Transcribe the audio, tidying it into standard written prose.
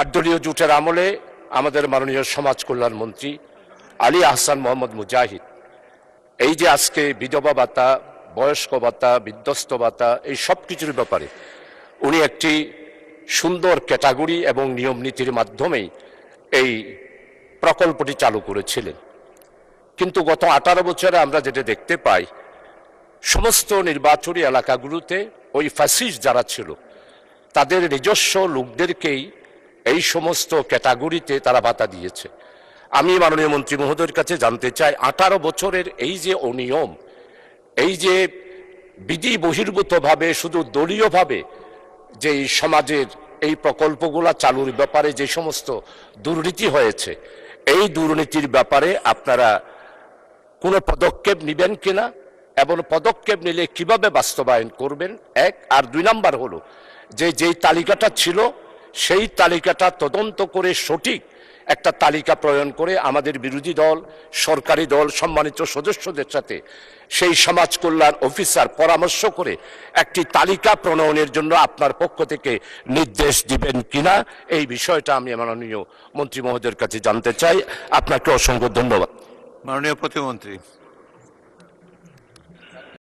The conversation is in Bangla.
চারদলীয় জোটের আমলে আমাদের মাননীয় সমাজ কল্যাণ মন্ত্রী আলী আহসান মোহাম্মদ মুজাহিদ এই যে আজকে বিধবা ভাতা, বয়স্ক ভাতা, বিধ্বস্ত ভাতা, এই সব কিছুর ব্যাপারে উনি একটি সুন্দর ক্যাটাগরি এবং নিয়ম নীতির মাধ্যমেই এই প্রকল্পটি চালু করেছিলেন। কিন্তু গত 18 বছরে আমরা যেটা দেখতে পাই, সমস্ত নির্বাচনী এলাকাগুলোতে ওই ফ্যাসিস্ট যারা ছিল তাদের নিজস্ব লোকদেরকেই এই সমস্ত ক্যাটাগরিতে তারা ভাতা দিয়েছে। আমি মাননীয় মন্ত্রী মহোদয়ের কাছে জানতে চাই, 18 বছরের এই যে অনিয়ম, এই যে বিধি বহির্ভূতভাবে শুধু দলীয়ভাবে যে এই সমাজের এই প্রকল্পগুলা চালুর ব্যাপারে যে সমস্ত দুর্নীতি হয়েছে, এই দুর্নীতির ব্যাপারে আপনারা কোনো পদক্ষেপ নেবেন কিনা এবং পদক্ষেপ নিলে কিভাবে বাস্তবায়ন করবেন, এক। আর 2 নাম্বার হলো যেই তালিকাটা ছিল সেই তালিকাটা তদন্ত করে সঠিক একটা তালিকা প্রণয়ন করে আমাদের বিরোধী দল, সরকারি দল, সম্মানিত সদস্যদের সাথে সেই সমাজ কল্যাণ অফিসার পরামর্শ করে একটি তালিকা প্রণয়নের জন্য আপনার পক্ষ থেকে নির্দেশ দিবেন কিনা, এই বিষয়টা আমি মাননীয় মন্ত্রী মহোদয়ের কাছে জানতে চাই। আপনাকে অসংখ্য ধন্যবাদ। মাননীয় প্রতিমন্ত্রী।